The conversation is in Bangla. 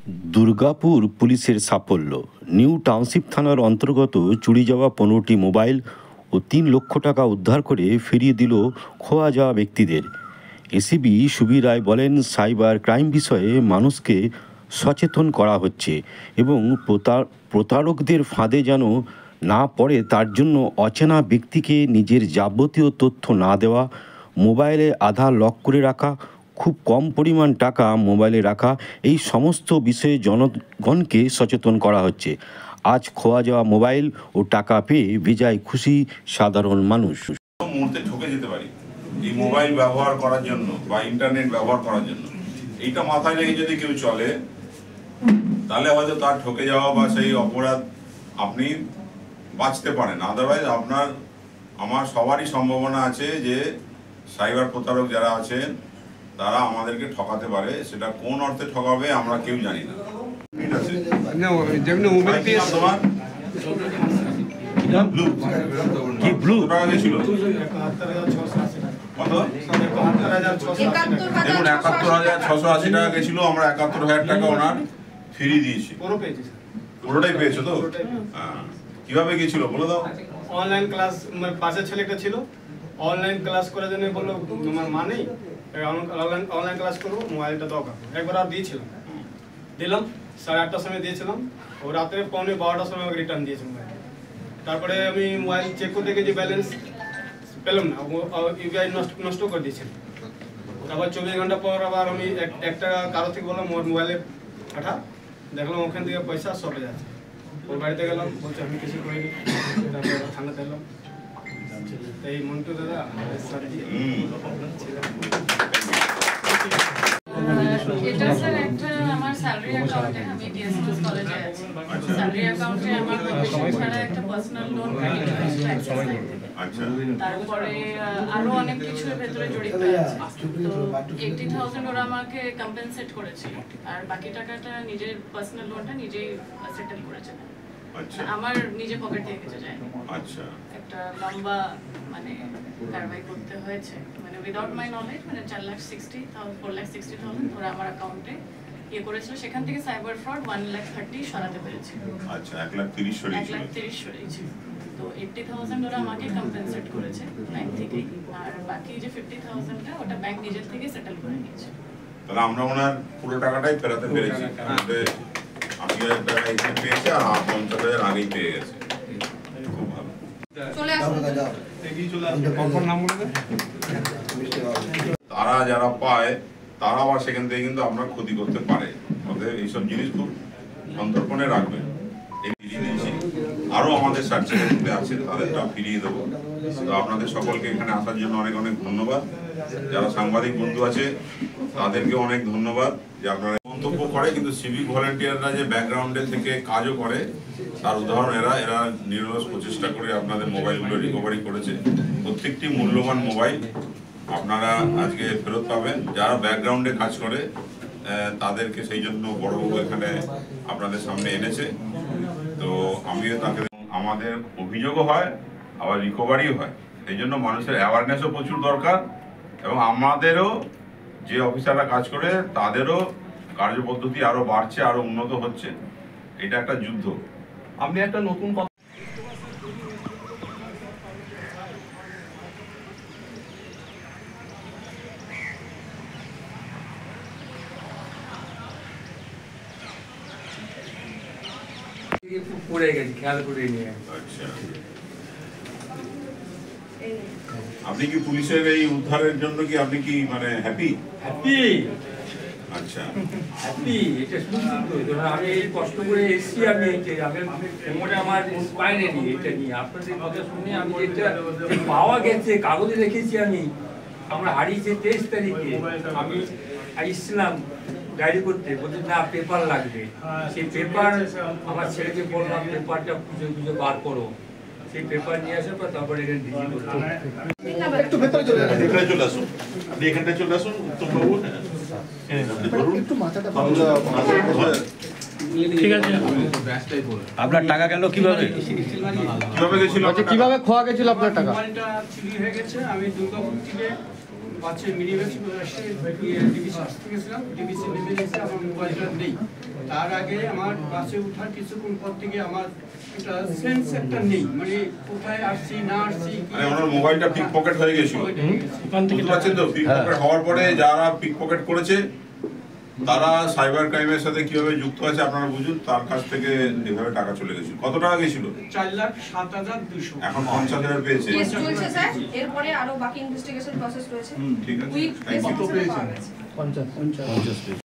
দুর্গাপুর পুলিশের সাফল্য। নিউ টাউনশিপ থানার অন্তর্গত চুরি যাওয়া 15টি মোবাইল ও 3 লক্ষ টাকা উদ্ধার করে ফিরিয়ে দিল খোয়া যাওয়া ব্যক্তিদের। এসিপি সুবীর রায় বলেন, সাইবার ক্রাইম বিষয়ে মানুষকে সচেতন করা হচ্ছে এবং প্রতারকদের ফাঁদে যেন না পড়ে তার জন্য অচেনা ব্যক্তিকে নিজের যাবতীয় তথ্য না দেওয়া, মোবাইলে আধার লক করে রাখা, খুব কম পরিমাণ টাকা মোবাইলে রাখা, এই সমস্ত বিষয়ে জনগণকে সচেতন করা হচ্ছে। আজ খোয়া যাওয়া মোবাইল ও টাকা পেয়ে বেজায় খুশি সাধারণ মানুষ। মুহূর্তে ঠকে যেতে পারি এই মোবাইল ব্যবহার করার জন্য বা ইন্টারনেট ব্যবহার করার জন্য, এইটা মাথায় রেখে যদি কেউ চলে তাহলে হয়তো তার ঠকে যাওয়া বা সেই অপরাধ আপনি বাঁচতে পারেন। আদারওয়াইজ আমার সবারই সম্ভাবনা আছে যে সাইবার প্রতারক যারা আছেন তারা আমাদেরকে ঠকাতে পারে। সেটা কোন অর্থে ঠকাবে আমরা কেউ জানি না। দেখুন ৭১,৬৮০ টাকা গেছিল, আমরা ৭১,০০০ টাকা ওনার ফিরিয়ে দিয়েছি। পুরোটাই পেয়েছো তো? কিভাবে গেছিল বলে দাও। অনলাইন ক্লাস, পাশের ছেলে একটা ছিল, অনলাইন ক্লাস করার জন্য বললো আমার মা নেই, অনলাইন ক্লাস করবো, মোবাইলটা দরকার। একবার আর দিয়েছিলাম, দিলাম 8:30টার সময় দিয়েছিলাম, ও রাত্রে 11:45টার সময় আমাকে রিটার্ন দিয়েছে মোবাইল। তারপরে আমি মোবাইল চেক করতে গিয়ে যে ব্যালেন্স পেলাম না, ইউপিআই নষ্ট করে দিয়েছিল। তারপর 24 ঘন্টা পর আবার আমি একটা কারো থেকে বললাম ওর মোবাইলে পাঠা, দেখলাম ওখান থেকে পয়সা সরে যাচ্ছে। ওর বাড়িতে গেলাম, বলছে আমি কিছু করিনি। তারপরে থানাতে এলাম, এই মন্টু দাদা এটা স্যার একটা আমার স্যালারি অ্যাকাউন্টে, আমি ডিএসএস কলেজে আছি। স্যালারি অ্যাকাউন্টে আমার প্রফেশন ছাড়া একটা পার্সোনাল লোন তারপরে আরো অনেক কিছু ভেতরে জড়িত আছে। তো 80,000 ওরা আমাকে কম্পেনসেট করেছিল, আর বাকি টাকাটা নিজের পার্সোনাল লোনটা নিজেই সেটেল করেছে। আমার নিজে পকেট থেকে কিছু যায়। একটা লম্বা কারবাই করতে হয়েছে, উইদাউট মাই নলেজ, 4,60,000 ওরা আমার অ্যাকাউন্টে করেছিল। সেখান থেকে সাইবার ফ্রড 1,30,000 সরাতে পেরেছে। 1,30,000 সরিয়েছিল। তো 80,000 ওরা আমাকে কম্পেনসেট করেছে ব্যাংক থেকে, আর বাকি যে 50,000টা ওটা ব্যাংক নিজের থেকে সেটেল করে নিয়েছে। তাহলে আমরা ওনার পুরো টাকাটাই ফেরাতে পেরেছি। 80,000 টাকা এখানে পেয়েছে আর 50,000 আগেই পেয়ে গেছে। খুব ভালো। তারা যারা পায় তারা আবার সেখান থেকে কিন্তু আমরা ক্ষতি করতে পারে। অতএব এইসব জিনিস খুব সন্তর্পণে রাখবেন। আরো আমাদের সার্টিফিকেট আছে, তাদেরটাও ফিরিয়ে দেবো। তো আপনাদের সকলকে এখানে আসার জন্য অনেক অনেক ধন্যবাদ। যারা সাংবাদিক বন্ধু আছে তাদেরকে অনেক ধন্যবাদ যে আপনারা মন্তব্য করে, কিন্তু সিভিক ভলেন্টিয়াররা যে ব্যাকগ্রাউন্ডে থেকে কাজও করে তার উদাহরণ এরা নিরলস প্রচেষ্টা করে আপনাদের মোবাইলগুলো রিকভারি করেছে। প্রত্যেকটি মূল্যবান মোবাইল আপনারা আজকে ফেরত পাবেন। যারা ব্যাকগ্রাউন্ডে কাজ করে তাদেরকে সেই জন্য বড়বাবু এখানে আপনাদের সামনে এনেছে। তো আমিও তাকে, আমাদের অভিযোগও হয় আবার রিকভারিও হয়, এই জন্য মানুষের অ্যাওয়ারনেসও প্রচুর দরকার। এবং আমাদেরও যে অফিসাররা কাজ করে তাদেরও কার্যপদ্ধতি আরও বাড়ছে, আরও উন্নত হচ্ছে। এটা একটা যুদ্ধ। আপনি একটা নতুন কথা পড়ে গেছি, খেয়াল করে নিয়ে। আচ্ছা, আপনি কি পুলিশের এই উদ্ধারের জন্য কি আপনি কি হ্যাপি? হ্যাপি। আচ্ছা, হ্যাপি। এটা শুনছি তো, আমি কষ্ট করে এসেছি, আমি আমার পাইনি এটা নিয়ে। আপনাদের কথা শুনে আমি যেটা পাওয়া গেছে কাগজে রেখেছি, আমরা হারিয়েছি 23 তারিখে। আমি এসেছিলাম ডায়েরি করতে, বলছি না পেপার লাগবে। সেই পেপার আমার ছেলেকে বললাম পেপারটা খুঁজে বার করো। সেই পেপার নিয়ে আসার পর তারপরে এখানে ডিজি করতে একটু ভেতরে চলে আসুন। আপনি এখানটায় চলে আসুন উত্তমবাবু। ঠিক আছে। আপনার টাকা গেল কিভাবে? কিভাবে গেছিল? কিভাবে খোয়া গেছিল আপনার টাকা? মোবাইলটা চুরি হয়ে গেছে। আমি দুর্গাপুর থেকে বাসে মিনি বাস এসে ডিবিসি আসতে গেছিলাম, ডিবিসি নেমে এসে আমার মোবাইলটা নেই। তার আগে আমার বাসে ওঠার কিছুক্ষণ পর থেকে আমার একটা সেন্স একটা নেই, মানে কোথায় আসছি না আসছি। মানে ওনার মোবাইলটা পিক পকেট হয়ে গেছিল, বুঝতে পারছেন তো? পিক পকেট হওয়ার পরে যারা পিক পকেট করেছে তারা সাইবার ক্রাইমের সাথে কিভাবে যুক্ত আছে আপনারা বুঝুন, তার কাছ থেকে এভাবে টাকা চলে গেছিল। কত টাকা গেছিল? 4,07,200। এখন 50,000 পেয়েছে। কেস চলছে স্যার, এরপরে আরো বাকি ইনভেস্টিগেশন প্রসেস রয়েছে। ঠিক আছে, উইক থ্যাংক ইউ। পেয়েছে 50